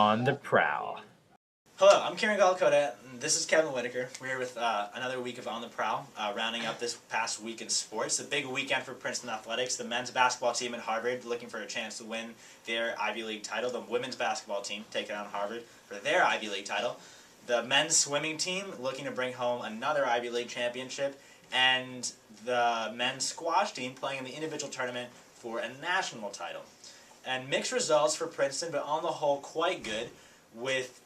on the Prowl. Hello, I'm Kiran Gollakota, and this is Kevin Whitaker. We're here with another week of On the Prowl, rounding up this past week in sports. A big weekend for Princeton Athletics. The men's basketball team at Harvard looking for a chance to win their Ivy League title. The women's basketball team taking on Harvard for their Ivy League title. The men's swimming team looking to bring home another Ivy League championship. And the men's squash team playing in the individual tournament for a national title. And mixed results for Princeton, but on the whole quite good, with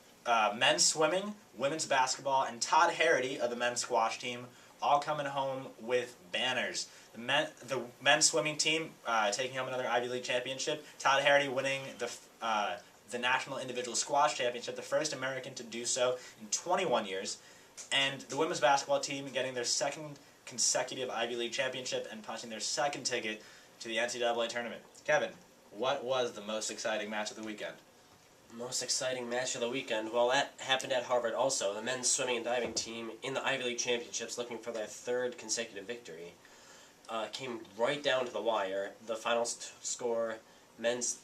men's swimming, women's basketball, and Todd Harrity of the men's squash team all coming home with banners. The men's swimming team taking home another Ivy League championship. Todd Harrity winning the National Individual Squash Championship, the first American to do so in 21 years. And the women's basketball team getting their second consecutive Ivy League championship and punching their second ticket to the NCAA tournament. Kevin, what was the most exciting match of the weekend? Most exciting match of the weekend? Well, that happened at Harvard also. The men's swimming and diving team in the Ivy League championships looking for their third consecutive victory. Came right down to the wire. The final score, men's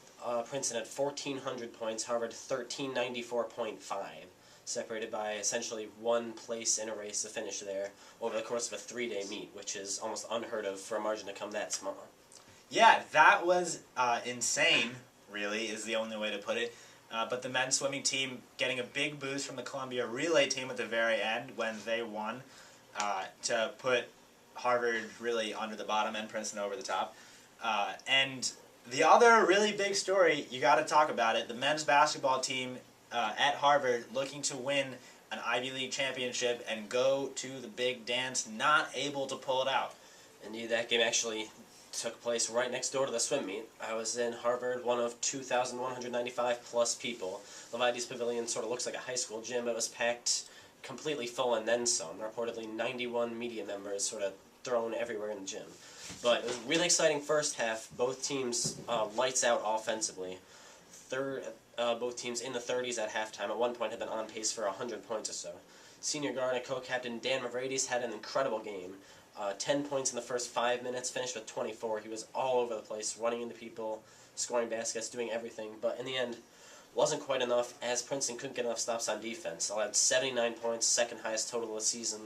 Princeton had 1,400 points, Harvard 1,394.5. Separated by essentially one place in a race to finish there over the course of a 3-day meet, which is almost unheard of for a margin to come that small. Yeah, that was insane, really, is the only way to put it. But the men's swimming team getting a big boost from the Columbia relay team at the very end when they won to put Harvard really under the bottom and Princeton over the top. And the other really big story, you got to talk about it, the men's basketball team at Harvard looking to win an Ivy League championship and go to the big dance, not able to pull it out. Indeed, that game actually took place right next door to the swim meet. I was in Harvard, one of 2,195 plus people. Levites Pavilion sort of looks like a high school gym. It was packed completely full and then some. Reportedly 91 media members sort of thrown everywhere in the gym. But it was a really exciting first half. Both teams lights out offensively. Both teams in the 30s at halftime. At one point had been on pace for 100 points or so. Senior guard and co-captain Dan Mavridis had an incredible game. 10 points in the first 5 minutes, finished with 24. He was all over the place, running into people, scoring baskets, doing everything. But in the end, wasn't quite enough, as Princeton couldn't get enough stops on defense. Allowed 79 points, second highest total of the season.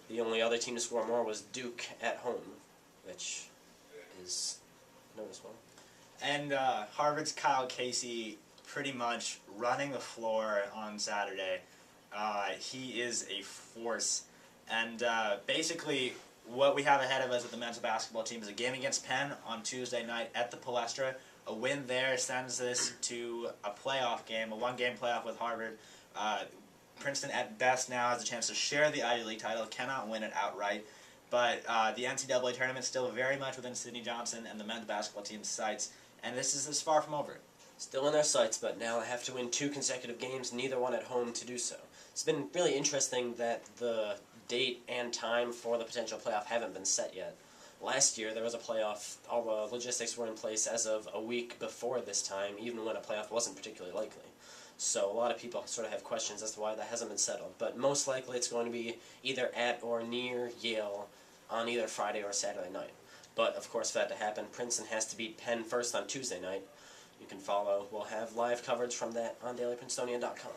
The only other team to score more was Duke at home, which is noticeable. And Harvard's Kyle Casey pretty much running the floor on Saturday. He is a force. And basically, what we have ahead of us with the men's basketball team is a game against Penn on Tuesday night at the Palestra. A win there sends this to a playoff game, a one-game playoff with Harvard. Princeton, at best now, has a chance to share the Ivy League title, cannot win it outright. But the NCAA tournament is still very much within Sidney Johnson and the men's basketball team's sights, and this is far from over. Still in their sights, but now they have to win 2 consecutive games, neither one at home, to do so. It's been really interesting that the date and time for the potential playoff haven't been set yet. Last year there was a playoff, all the logistics were in place as of a week before this time, even when a playoff wasn't particularly likely. So a lot of people sort of have questions as to why that hasn't been settled. But most likely it's going to be either at or near Yale on either Friday or Saturday night. But of course for that to happen, Princeton has to beat Penn first on Tuesday night. You can follow, we'll have live coverage from that on dailyprincetonian.com.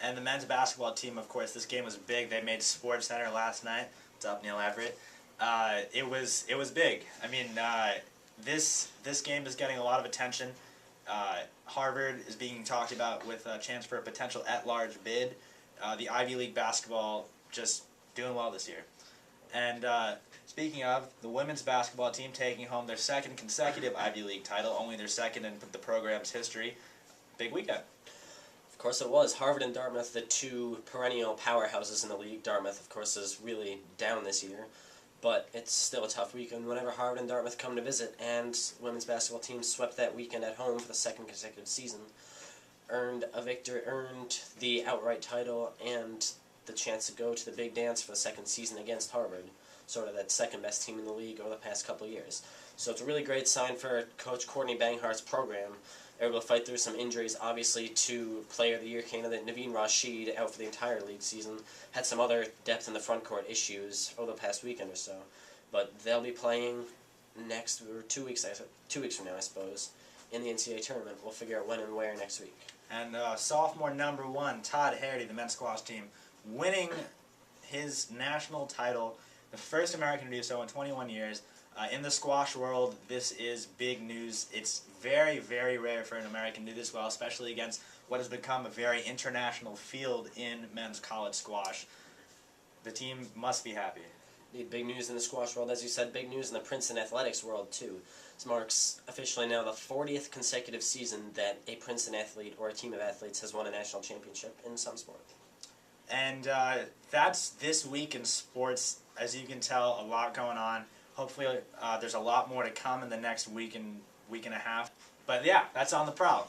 And the men's basketball team, of course, this game was big. They made Sports Center last night. What's up, Neil Everett? It was big. I mean, this game is getting a lot of attention. Harvard is being talked about with a chance for a potential at-large bid. The Ivy League basketball just doing well this year. And speaking of, the women's basketball team taking home their second consecutive Ivy League title, only their second in the program's history. Big weekend. Of course it was. Harvard and Dartmouth, the two perennial powerhouses in the league. Dartmouth, of course, is really down this year. But it's still a tough weekend whenever Harvard and Dartmouth come to visit, and women's basketball team swept that weekend at home for the second consecutive season. Earned a victory, earned the outright title, and the chance to go to the big dance for the second season against Harvard, sort of that second-best team in the league over the past couple of years. So it's a really great sign for Coach Courtney Banghart's program. They're able to fight through some injuries, obviously, to Player of the Year candidate Naveen Rashid, out for the entire league season. Had some other depth in the front court issues over the past weekend or so. But they'll be playing next, or 2 weeks from now, I suppose, in the NCAA tournament. We'll figure out when and where next week. And sophomore number 1, Todd Harrity, the men's squash team, winning his national title, the first American to do so in 21 years. In the squash world, this is big news. It's very, very rare for an American to do this well, especially against what has become a very international field in men's college squash. The team must be happy. Big news in the squash world, as you said, big news in the Princeton athletics world, too. This marks officially now the 40th consecutive season that a Princeton athlete or a team of athletes has won a national championship in some sport. And that's this week in sports. As you can tell, a lot going on. Hopefully there's a lot more to come in the next week and a half. But yeah, that's on the Prowl.